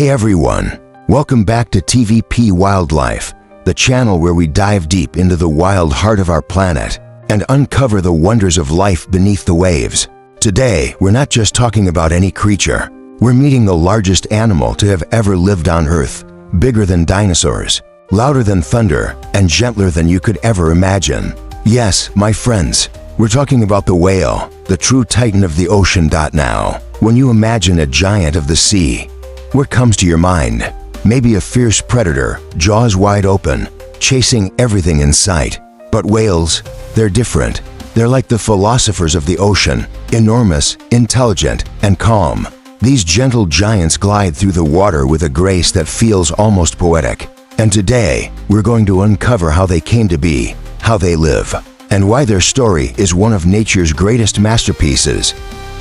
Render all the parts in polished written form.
Hey everyone, welcome back to TVP Wildlife, the channel where we dive deep into the wild heart of our planet and uncover the wonders of life beneath the waves. Today, we're not just talking about any creature. We're meeting the largest animal to have ever lived on Earth, bigger than dinosaurs, louder than thunder, and gentler than you could ever imagine. Yes, my friends, we're talking about the whale, the true titan of the ocean. Now, when you imagine a giant of the sea, what comes to your mind? Maybe a fierce predator, jaws wide open, chasing everything in sight. But whales, they're different. They're like the philosophers of the ocean, enormous, intelligent, and calm. These gentle giants glide through the water with a grace that feels almost poetic. And today, we're going to uncover how they came to be, how they live, and why their story is one of nature's greatest masterpieces.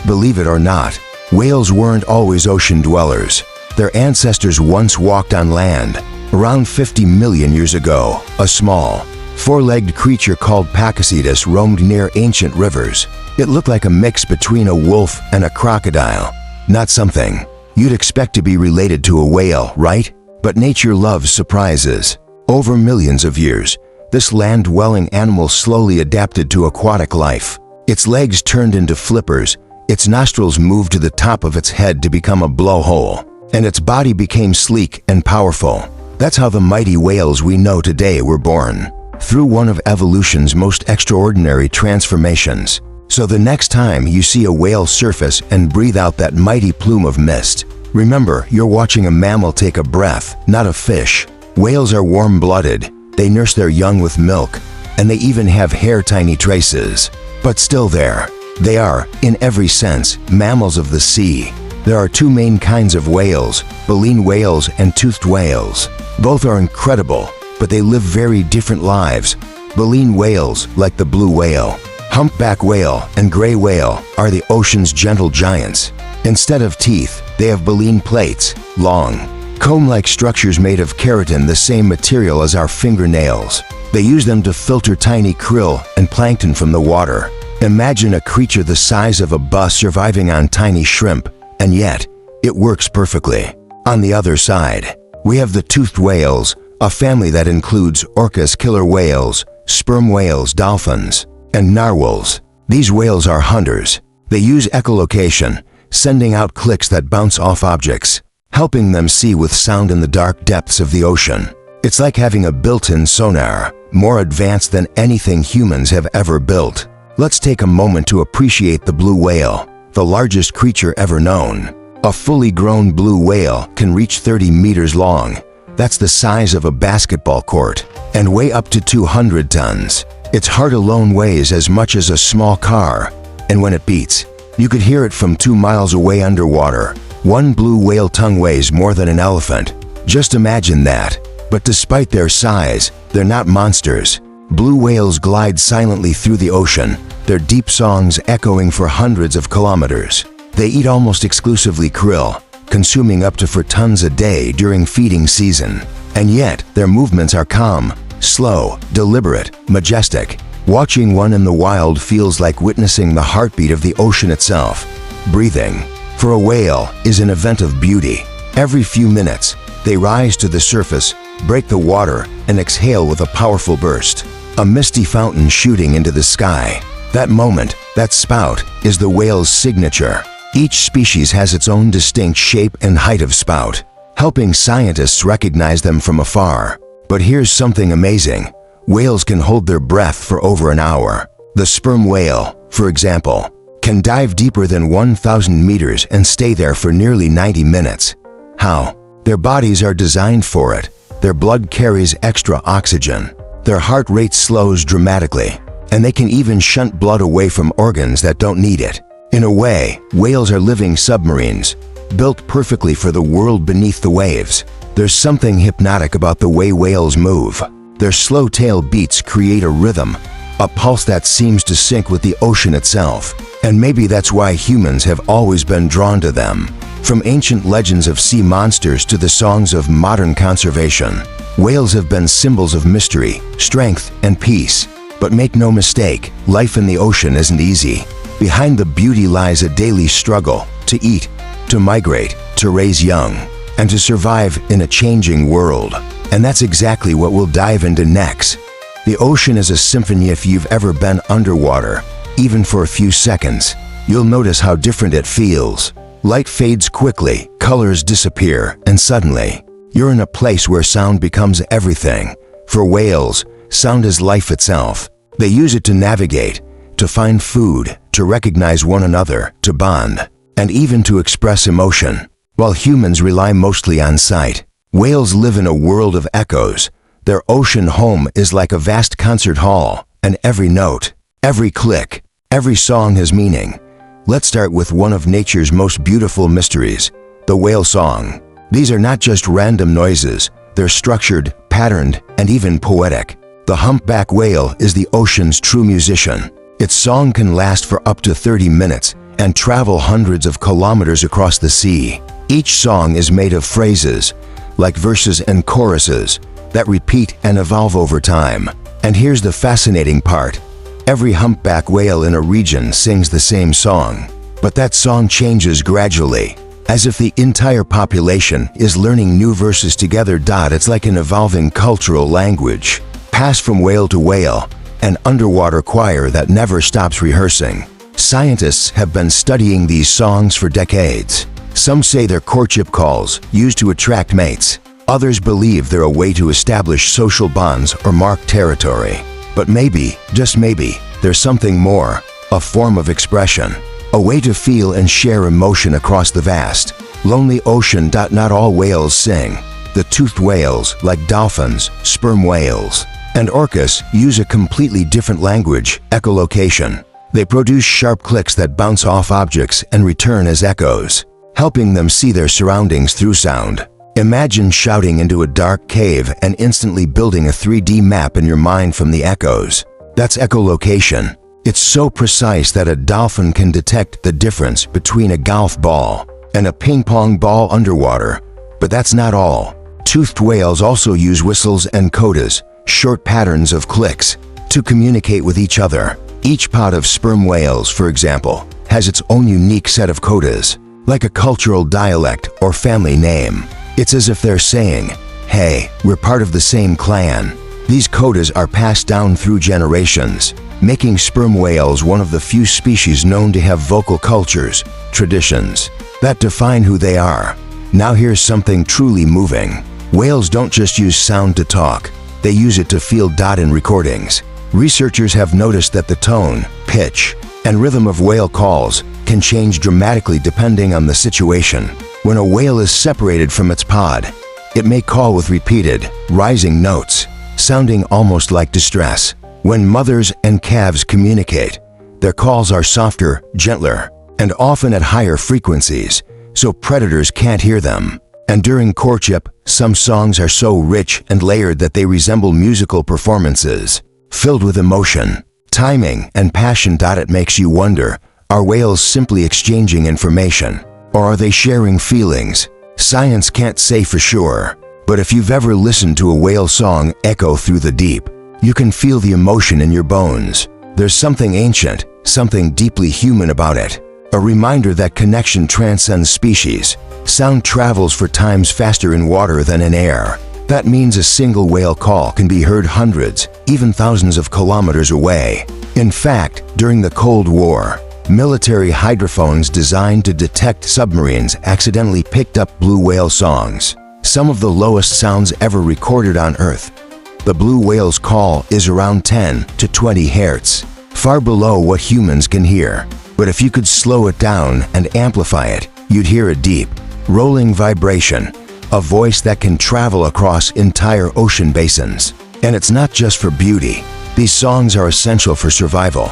Believe it or not, whales weren't always ocean dwellers. Their ancestors once walked on land. Around 50 million years ago, a small, four-legged creature called Pakicetus roamed near ancient rivers. It looked like a mix between a wolf and a crocodile. Not something you'd expect to be related to a whale, right? But nature loves surprises. Over millions of years, this land-dwelling animal slowly adapted to aquatic life. Its legs turned into flippers, its nostrils moved to the top of its head to become a blowhole, and its body became sleek and powerful. That's how the mighty whales we know today were born, through one of evolution's most extraordinary transformations. So the next time you see a whale surface and breathe out that mighty plume of mist, remember you're watching a mammal take a breath, not a fish. Whales are warm-blooded, they nurse their young with milk, and they even have hair-tiny traces. But still they are, in every sense, mammals of the sea. There are two main kinds of whales, baleen whales and toothed whales. Both are incredible, but they live very different lives. Baleen whales, like the blue whale, humpback whale, and gray whale, are the ocean's gentle giants. Instead of teeth, they have baleen plates, long, comb-like structures made of keratin, the same material as our fingernails. They use them to filter tiny krill and plankton from the water. Imagine a creature the size of a bus surviving on tiny shrimp, and yet, it works perfectly. On the other side, we have the toothed whales, a family that includes orcas, killer whales, sperm whales, dolphins, and narwhals. These whales are hunters. They use echolocation, sending out clicks that bounce off objects, helping them see with sound in the dark depths of the ocean. It's like having a built-in sonar, more advanced than anything humans have ever built. Let's take a moment to appreciate the blue whale, the largest creature ever known. A fully grown blue whale can reach 30 meters long. That's the size of a basketball court, and weigh up to 200 tons. Its heart alone weighs as much as a small car, and when it beats, you could hear it from 2 miles away underwater. One blue whale tongue weighs more than an elephant. Just imagine that. But despite their size, they're not monsters. Blue whales glide silently through the ocean, their deep songs echoing for hundreds of kilometers. They eat almost exclusively krill, consuming up to 4 tons a day during feeding season. And yet, their movements are calm, slow, deliberate, majestic. Watching one in the wild feels like witnessing the heartbeat of the ocean itself. Breathing, for a whale, is an event of beauty. Every few minutes, they rise to the surface, break the water, and exhale with a powerful burst. A misty fountain shooting into the sky. That moment, that spout, is the whale's signature. Each species has its own distinct shape and height of spout, helping scientists recognize them from afar. But here's something amazing. Whales can hold their breath for over an hour. The sperm whale, for example, can dive deeper than 1,000 meters and stay there for nearly 90 minutes. How? Their bodies are designed for it. Their blood carries extra oxygen. Their heart rate slows dramatically, and they can even shunt blood away from organs that don't need it. In a way, whales are living submarines, built perfectly for the world beneath the waves. There's something hypnotic about the way whales move. Their slow tail beats create a rhythm, a pulse that seems to sync with the ocean itself. And maybe that's why humans have always been drawn to them. From ancient legends of sea monsters to the songs of modern conservation, whales have been symbols of mystery, strength, and peace. But make no mistake, life in the ocean isn't easy. Behind the beauty lies a daily struggle to eat, to migrate, to raise young. and to survive in a changing world. And that's exactly what we'll dive into next. The ocean is a symphony. If you've ever been underwater, even for a few seconds, you'll notice how different it feels. Light fades quickly, colors disappear, and suddenly, you're in a place where sound becomes everything. For whales, sound is life itself. They use it to navigate, to find food, to recognize one another, to bond, and even to express emotion. While humans rely mostly on sight, whales live in a world of echoes. Their ocean home is like a vast concert hall, and every note, every click, every song has meaning. Let's start with one of nature's most beautiful mysteries, the whale song. These are not just random noises, they're structured, patterned, and even poetic. The humpback whale is the ocean's true musician. Its song can last for up to 30 minutes and travel hundreds of kilometers across the sea. Each song is made of phrases, like verses and choruses, that repeat and evolve over time. And here's the fascinating part. Every humpback whale in a region sings the same song, but that song changes gradually, as if the entire population is learning new verses together. It's like an evolving cultural language, passed from whale to whale, an underwater choir that never stops rehearsing. Scientists have been studying these songs for decades. Some say they're courtship calls used to attract mates. Others believe they're a way to establish social bonds or mark territory. But maybe, just maybe, there's something more, a form of expression, a way to feel and share emotion across the vast, lonely ocean. Not all whales sing. The toothed whales, like dolphins, sperm whales, and orcas, use a completely different language, echolocation. They produce sharp clicks that bounce off objects and return as echoes, helping them see their surroundings through sound. Imagine shouting into a dark cave and instantly building a 3D map in your mind from the echoes. That's echolocation. It's so precise that a dolphin can detect the difference between a golf ball and a ping pong ball underwater. But that's not all. Toothed whales also use whistles and codas, short patterns of clicks, to communicate with each other. Each pod of sperm whales, for example, has its own unique set of codas, like a cultural dialect or family name. It's as if they're saying, "Hey, we're part of the same clan." These codas are passed down through generations, making sperm whales one of the few species known to have vocal cultures, traditions, that define who they are. Now here's something truly moving. Whales don't just use sound to talk, they use it to feel. In recordings, researchers have noticed that the tone, pitch, and rhythm of whale calls can change dramatically depending on the situation. When a whale is separated from its pod, it may call with repeated, rising notes, sounding almost like distress. When mothers and calves communicate, their calls are softer, gentler, and often at higher frequencies, so predators can't hear them. And during courtship, some songs are so rich and layered that they resemble musical performances, filled with emotion, timing, and passion. It makes you wonder, are whales simply exchanging information, or are they sharing feelings? Science can't say for sure, but if you've ever listened to a whale song echo through the deep, you can feel the emotion in your bones. There's something ancient, something deeply human about it, a reminder that connection transcends species. Sound travels 4 times faster in water than in air. That means a single whale call can be heard hundreds, even thousands of kilometers away. In fact, during the Cold War, military hydrophones designed to detect submarines accidentally picked up blue whale songs, some of the lowest sounds ever recorded on Earth. The blue whale's call is around 10 to 20 hertz, far below what humans can hear. But if you could slow it down and amplify it, you'd hear a deep, rolling vibration, a voice that can travel across entire ocean basins. And it's not just for beauty. These songs are essential for survival,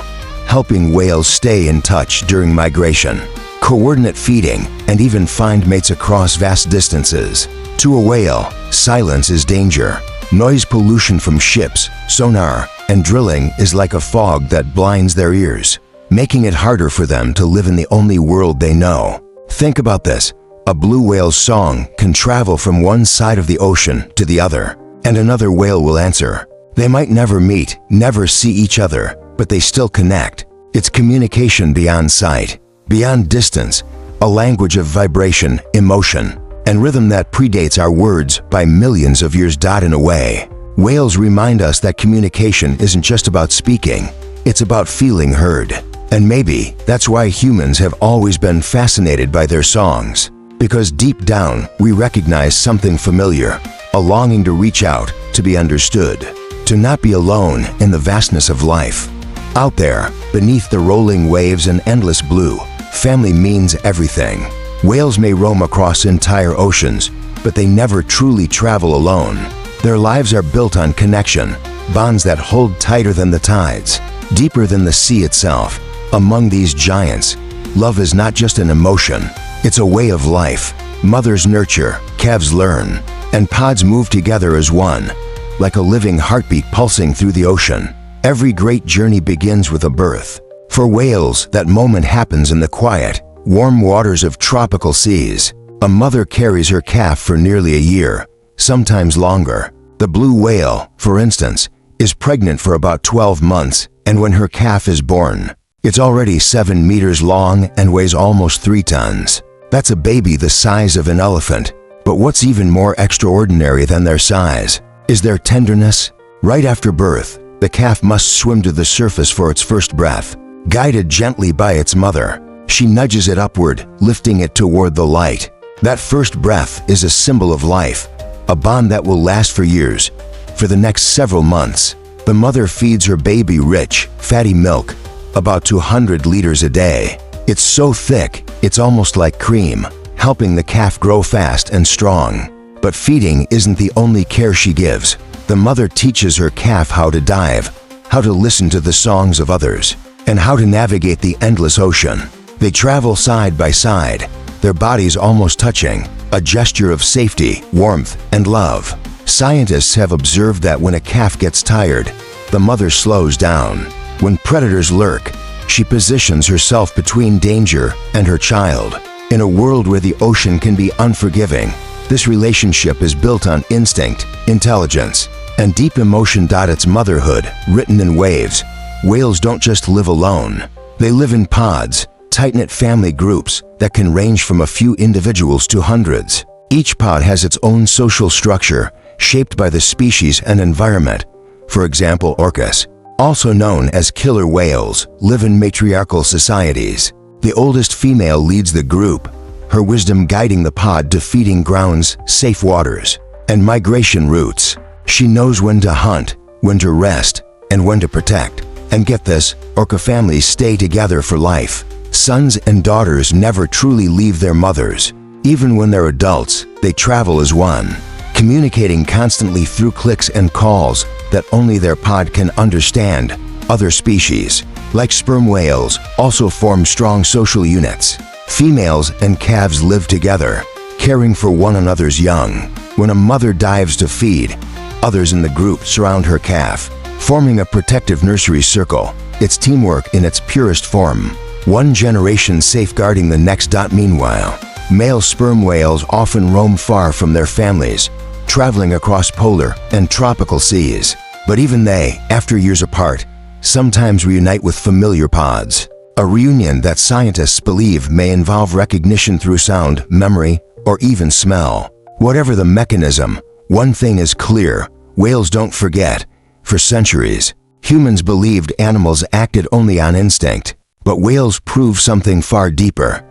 helping whales stay in touch during migration, coordinate feeding, and even find mates across vast distances. To a whale, silence is danger. Noise pollution from ships, sonar, and drilling is like a fog that blinds their ears, making it harder for them to live in the only world they know. Think about this. A blue whale's song can travel from one side of the ocean to the other, and another whale will answer. They might never meet, never see each other, but they still connect. It's communication beyond sight, beyond distance, a language of vibration, emotion, and rhythm that predates our words by millions of years. In a way, whales remind us that communication isn't just about speaking, it's about feeling heard. And maybe that's why humans have always been fascinated by their songs. Because deep down, we recognize something familiar, a longing to reach out, to be understood, to not be alone in the vastness of life. Out there, beneath the rolling waves and endless blue, family means everything. Whales may roam across entire oceans, but they never truly travel alone. Their lives are built on connection, bonds that hold tighter than the tides, deeper than the sea itself. Among these giants, love is not just an emotion, it's a way of life. Mothers nurture, calves learn, and pods move together as one, like a living heartbeat pulsing through the ocean. Every great journey begins with a birth. For whales, that moment happens in the quiet, warm waters of tropical seas. A mother carries her calf for nearly a year, sometimes longer. The blue whale, for instance, is pregnant for about 12 months, and when her calf is born, it's already 7 meters long and weighs almost 3 tons. That's a baby the size of an elephant. But what's even more extraordinary than their size is their tenderness. Right after birth, the calf must swim to the surface for its first breath. Guided gently by its mother, she nudges it upward, lifting it toward the light. That first breath is a symbol of life, a bond that will last for years. For the next several months, the mother feeds her baby rich, fatty milk, about 200 liters a day. It's so thick, it's almost like cream, helping the calf grow fast and strong. But feeding isn't the only care she gives. The mother teaches her calf how to dive, how to listen to the songs of others, and how to navigate the endless ocean. They travel side by side, their bodies almost touching, a gesture of safety, warmth, and love. Scientists have observed that when a calf gets tired, the mother slows down. When predators lurk, she positions herself between danger and her child. In a world where the ocean can be unforgiving, this relationship is built on instinct, intelligence, and deep emotion. It's motherhood, written in waves. Whales don't just live alone. They live in pods, tight-knit family groups that can range from a few individuals to hundreds. Each pod has its own social structure, shaped by the species and environment. For example, orcas, also known as killer whales, live in matriarchal societies. The oldest female leads the group, her wisdom guiding the pod to feeding grounds, safe waters, and migration routes. She knows when to hunt, when to rest, and when to protect. And get this, orca families stay together for life. Sons and daughters never truly leave their mothers. Even when they're adults, they travel as one, communicating constantly through clicks and calls that only their pod can understand. Other species, like sperm whales, also form strong social units. Females and calves live together, caring for one another's young. When a mother dives to feed, others in the group surround her calf, forming a protective nursery circle. It's teamwork in its purest form, one generation safeguarding the next. Meanwhile, male sperm whales often roam far from their families, traveling across polar and tropical seas. But even they, after years apart, sometimes reunite with familiar pods. A reunion that scientists believe may involve recognition through sound, memory, or even smell. Whatever the mechanism, one thing is clear: whales don't forget. For centuries, humans believed animals acted only on instinct, but whales prove something far deeper: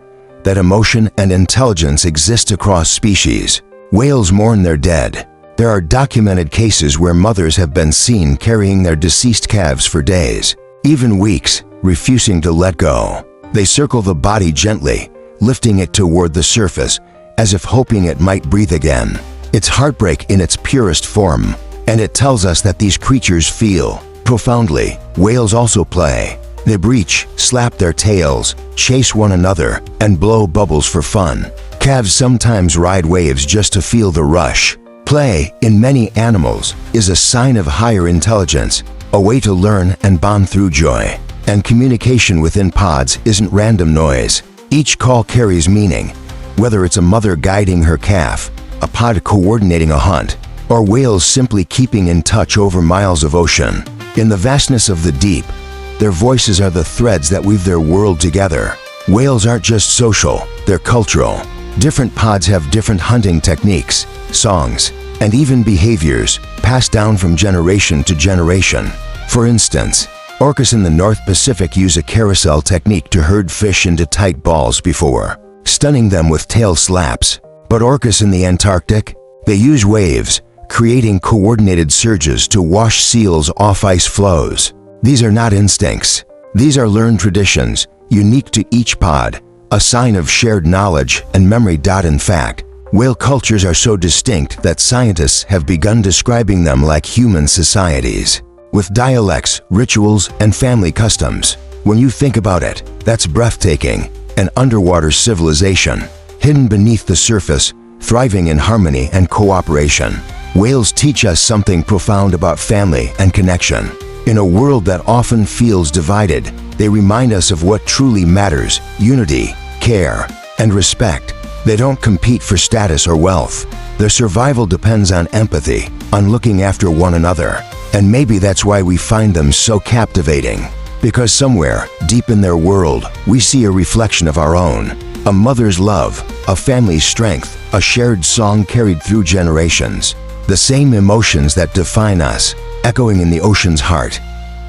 that emotion and intelligence exist across species. Whales mourn their dead. There are documented cases where mothers have been seen carrying their deceased calves for days, even weeks, refusing to let go. They circle the body gently, lifting it toward the surface, as if hoping it might breathe again. It's heartbreak in its purest form, and it tells us that these creatures feel profoundly. Whales also play. They breach, slap their tails, chase one another, and blow bubbles for fun. Calves sometimes ride waves just to feel the rush. Play, in many animals, is a sign of higher intelligence, a way to learn and bond through joy. And communication within pods isn't random noise. Each call carries meaning, whether it's a mother guiding her calf, a pod coordinating a hunt, or whales simply keeping in touch over miles of ocean. In the vastness of the deep, their voices are the threads that weave their world together. Whales aren't just social, they're cultural. Different pods have different hunting techniques, songs, and even behaviors passed down from generation to generation. For instance, orcas in the North Pacific use a carousel technique to herd fish into tight balls before stunning them with tail slaps. But orcas in the Antarctic, they use waves, creating coordinated surges to wash seals off ice floes. These are not instincts. These are learned traditions, unique to each pod, a sign of shared knowledge and memory. In fact, whale cultures are so distinct that scientists have begun describing them like human societies, with dialects, rituals, and family customs. When you think about it, that's breathtaking, an underwater civilization, hidden beneath the surface, thriving in harmony and cooperation. Whales teach us something profound about family and connection. In a world that often feels divided, they remind us of what truly matters: unity, care, and respect. They don't compete for status or wealth. Their survival depends on empathy, on looking after one another. And maybe that's why we find them so captivating. Because somewhere, deep in their world, we see a reflection of our own. A mother's love, a family's strength, a shared song carried through generations. The same emotions that define us, echoing in the ocean's heart.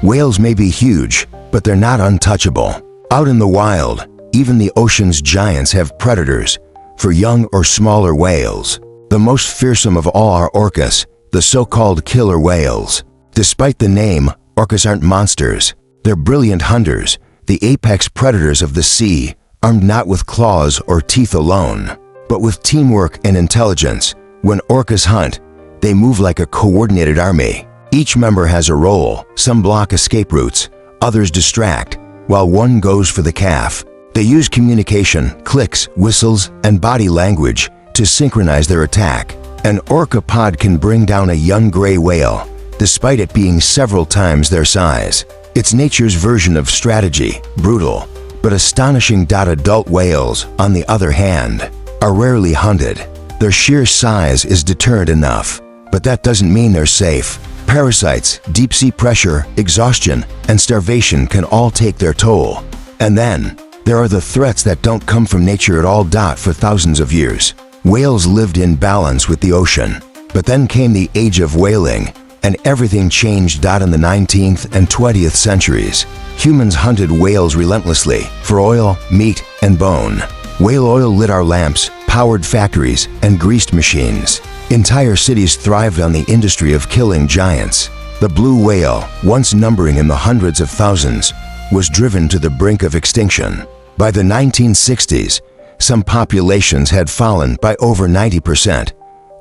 Whales may be huge, but they're not untouchable. Out in the wild, even the ocean's giants have predators for young or smaller whales. The most fearsome of all are orcas, the so-called killer whales. Despite the name, orcas aren't monsters. They're brilliant hunters, the apex predators of the sea, armed not with claws or teeth alone, but with teamwork and intelligence. When orcas hunt, they move like a coordinated army. Each member has a role. Some block escape routes, others distract, while one goes for the calf. They use communication, clicks, whistles, and body language to synchronize their attack. An orca pod can bring down a young gray whale, despite it being several times their size. It's nature's version of strategy, brutal, but astonishing. Adult whales, on the other hand, are rarely hunted. Their sheer size is deterrent enough, but that doesn't mean they're safe. Parasites, deep-sea pressure, exhaustion, and starvation can all take their toll. And then, there are the threats that don't come from nature at all. For thousands of years, whales lived in balance with the ocean. But then came the age of whaling, and everything changed. In the 19th and 20th centuries, humans hunted whales relentlessly for oil, meat, and bone. Whale oil lit our lamps, powered factories, and greased machines. Entire cities thrived on the industry of killing giants. The blue whale, once numbering in the hundreds of thousands, was driven to the brink of extinction. By the 1960s, some populations had fallen by over 90%.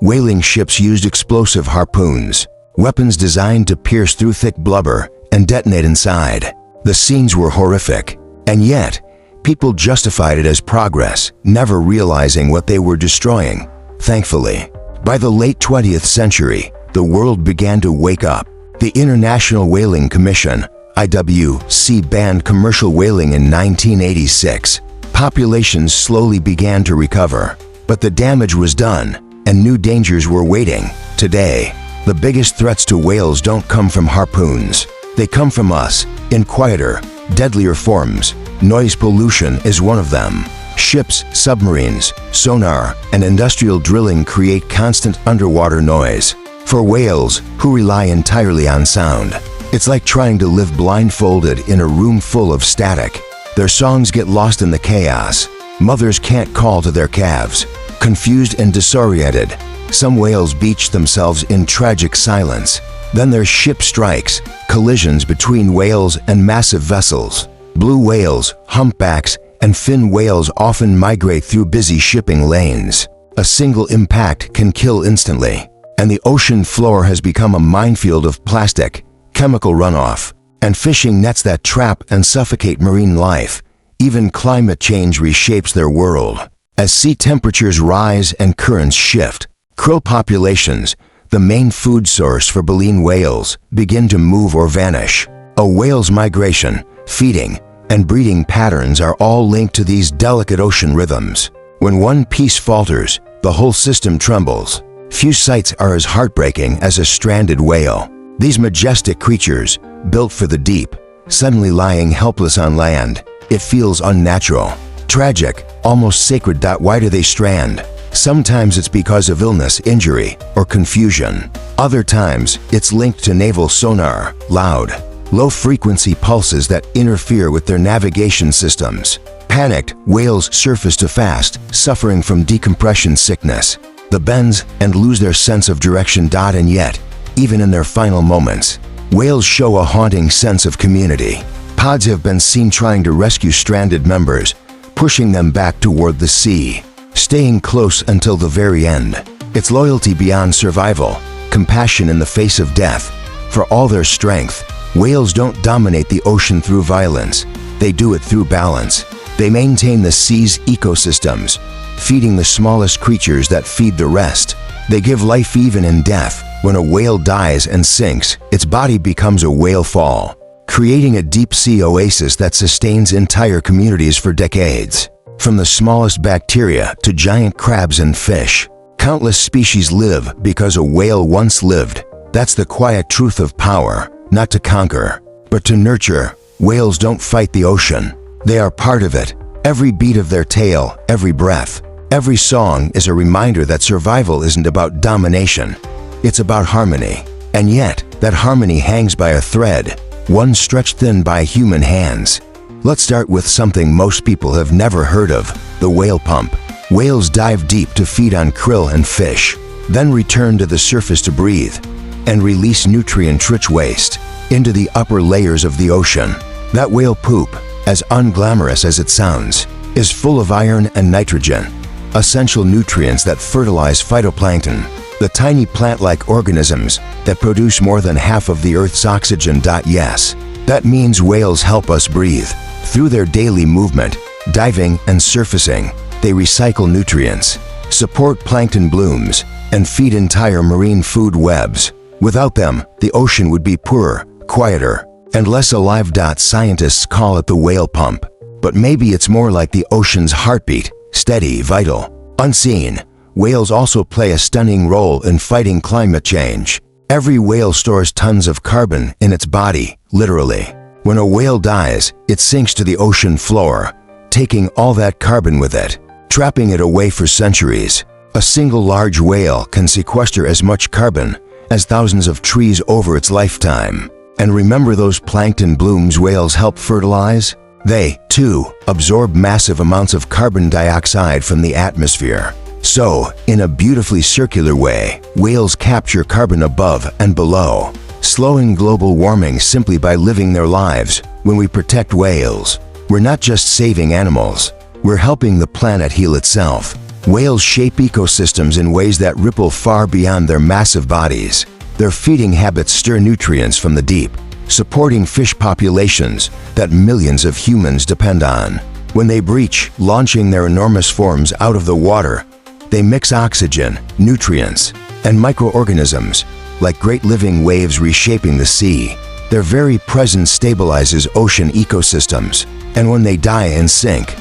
Whaling ships used explosive harpoons, weapons designed to pierce through thick blubber and detonate inside. The scenes were horrific, and yet, people justified it as progress, never realizing what they were destroying. Thankfully, by the late 20th century, the world began to wake up. The International Whaling Commission, IWC, banned commercial whaling in 1986. Populations slowly began to recover, but the damage was done, and new dangers were waiting. Today, the biggest threats to whales don't come from harpoons. They come from us, in quieter, deadlier forms. Noise pollution is one of them. Ships, submarines, sonar, and industrial drilling create constant underwater noise. For whales, who rely entirely on sound, it's like trying to live blindfolded in a room full of static. Their songs get lost in the chaos. Mothers can't call to their calves. Confused and disoriented, some whales beach themselves in tragic silence. Then their ship strikes, collisions between whales and massive vessels. Blue whales, humpbacks, and fin whales often migrate through busy shipping lanes. A single impact can kill instantly, and the ocean floor has become a minefield of plastic, chemical runoff, and fishing nets that trap and suffocate marine life. Even climate change reshapes their world. As sea temperatures rise and currents shift, krill populations, the main food source for baleen whales, begin to move or vanish. A whale's migration, feeding, and breeding patterns are all linked to these delicate ocean rhythms. When one piece falters, the whole system trembles. Few sights are as heartbreaking as a stranded whale. These majestic creatures, built for the deep, suddenly lying helpless on land. It feels unnatural, tragic, almost sacred. Why do they strand? Sometimes it's because of illness, injury, or confusion. Other times, it's linked to naval sonar, loud, low-frequency pulses that interfere with their navigation systems. Panicked, whales surface too fast, suffering from decompression sickness. They bend and lose their sense of direction. And yet, even in their final moments, whales show a haunting sense of community. Pods have been seen trying to rescue stranded members, pushing them back toward the sea, staying close until the very end. It's loyalty beyond survival, compassion in the face of death. For all their strength, whales don't dominate the ocean through violence. They do it through balance. They maintain the sea's ecosystems, feeding the smallest creatures that feed the rest. They give life even in death. When a whale dies and sinks, its body becomes a whale fall, creating a deep-sea oasis that sustains entire communities for decades. From the smallest bacteria to giant crabs and fish, countless species live because a whale once lived. That's the quiet truth of power, not to conquer, but to nurture. Whales don't fight the ocean. They are part of it. Every beat of their tail, every breath, every song is a reminder that survival isn't about domination. It's about harmony. And yet, that harmony hangs by a thread, one stretched thin by human hands. Let's start with something most people have never heard of, the whale pump. Whales dive deep to feed on krill and fish, then return to the surface to breathe and release nutrient-rich waste into the upper layers of the ocean. That whale poop, as unglamorous as it sounds, is full of iron and nitrogen, essential nutrients that fertilize phytoplankton, the tiny plant-like organisms that produce more than half of the Earth's oxygen. Yes, that means whales help us breathe. Through their daily movement, diving and surfacing, they recycle nutrients, support plankton blooms, and feed entire marine food webs. Without them, the ocean would be poorer, quieter, and less alive. Scientists call it the whale pump, but maybe it's more like the ocean's heartbeat, steady, vital, unseen. Whales also play a stunning role in fighting climate change. Every whale stores tons of carbon in its body, literally. When a whale dies, it sinks to the ocean floor, taking all that carbon with it, trapping it away for centuries. A single large whale can sequester as much carbon as thousands of trees over its lifetime. And remember those plankton blooms whales help fertilize? They, too, absorb massive amounts of carbon dioxide from the atmosphere. So, in a beautifully circular way, whales capture carbon above and below, slowing global warming simply by living their lives. When we protect whales, we're not just saving animals, we're helping the planet heal itself. Whales shape ecosystems in ways that ripple far beyond their massive bodies. Their feeding habits stir nutrients from the deep, supporting fish populations that millions of humans depend on. When they breach, launching their enormous forms out of the water, they mix oxygen, nutrients, and microorganisms, like great living waves reshaping the sea. Their very presence stabilizes ocean ecosystems. And when they die and sink,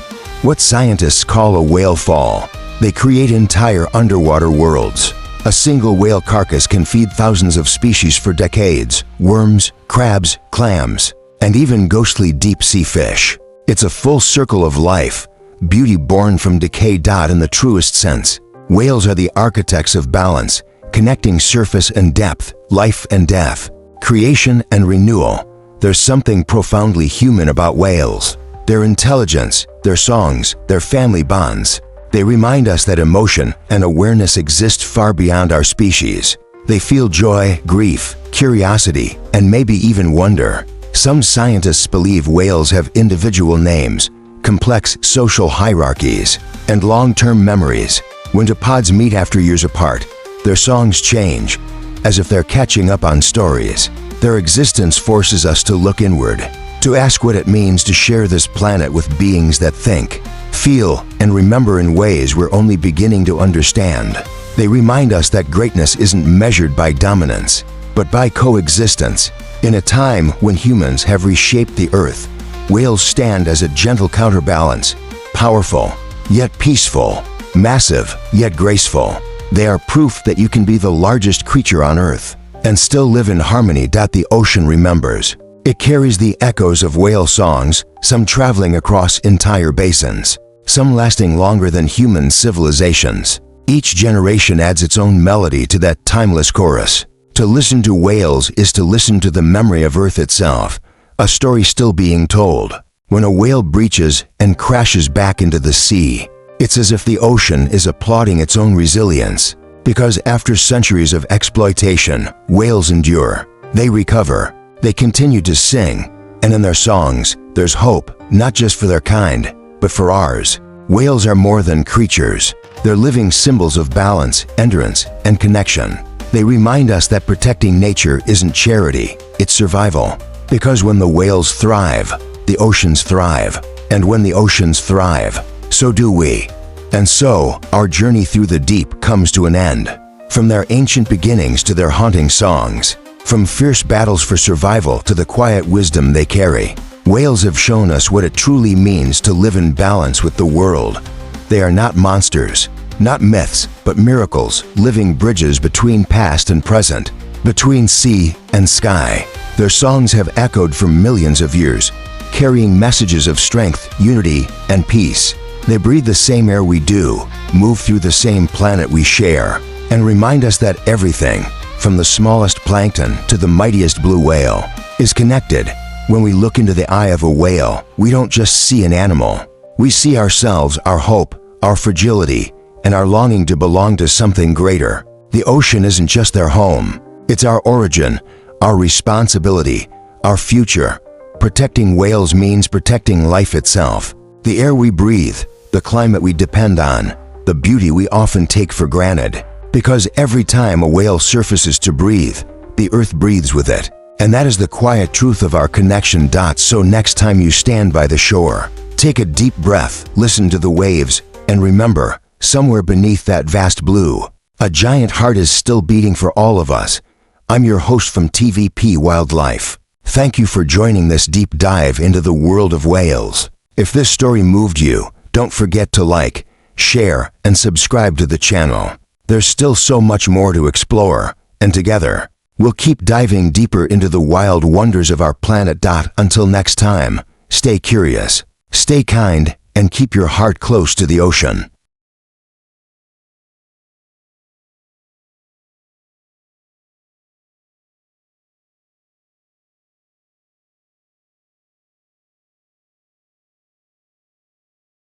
what scientists call a whale fall, they create entire underwater worlds. A single whale carcass can feed thousands of species for decades: worms, crabs, clams, and even ghostly deep-sea fish. It's a full circle of life, beauty born from decay. In the truest sense, whales are the architects of balance, connecting surface and depth, life and death, creation and renewal. There's something profoundly human about whales. Their intelligence, their songs, their family bonds. They remind us that emotion and awareness exist far beyond our species. They feel joy, grief, curiosity, and maybe even wonder. Some scientists believe whales have individual names, complex social hierarchies, and long-term memories. When two pods meet after years apart, their songs change, as if they're catching up on stories. Their existence forces us to look inward, to ask what it means to share this planet with beings that think, feel, and remember in ways we're only beginning to understand. They remind us that greatness isn't measured by dominance, but by coexistence. In a time when humans have reshaped the Earth, whales stand as a gentle counterbalance, powerful, yet peaceful, massive, yet graceful. They are proof that you can be the largest creature on Earth and still live in harmony. The ocean remembers. It carries the echoes of whale songs, some traveling across entire basins, some lasting longer than human civilizations. Each generation adds its own melody to that timeless chorus. To listen to whales is to listen to the memory of Earth itself, a story still being told. When a whale breaches and crashes back into the sea, it's as if the ocean is applauding its own resilience. Because after centuries of exploitation, whales endure. They recover. They continue to sing. And in their songs, there's hope, not just for their kind, but for ours. Whales are more than creatures. They're living symbols of balance, endurance, and connection. They remind us that protecting nature isn't charity, it's survival. Because when the whales thrive, the oceans thrive. And when the oceans thrive, so do we. And so, our journey through the deep comes to an end. From their ancient beginnings to their haunting songs, from fierce battles for survival to the quiet wisdom they carry, whales have shown us what it truly means to live in balance with the world. They are not monsters, not myths, but miracles, living bridges between past and present, between sea and sky. Their songs have echoed for millions of years, carrying messages of strength, unity, and peace. They breathe the same air we do, move through the same planet we share, and remind us that everything, from the smallest plankton to the mightiest blue whale, is connected. When we look into the eye of a whale, we don't just see an animal. We see ourselves, our hope, our fragility, and our longing to belong to something greater. The ocean isn't just their home. It's our origin, our responsibility, our future. Protecting whales means protecting life itself. The air we breathe, the climate we depend on, the beauty we often take for granted. Because every time a whale surfaces to breathe, the earth breathes with it. And that is the quiet truth of our connection. So next time you stand by the shore, take a deep breath, listen to the waves, and remember, somewhere beneath that vast blue, a giant heart is still beating for all of us. I'm your host from TVP Wildlife. Thank you for joining this deep dive into the world of whales. If this story moved you, don't forget to like, share, and subscribe to the channel. There's still so much more to explore, and together, we'll keep diving deeper into the wild wonders of our planet. Until next time, stay curious, stay kind, and keep your heart close to the ocean.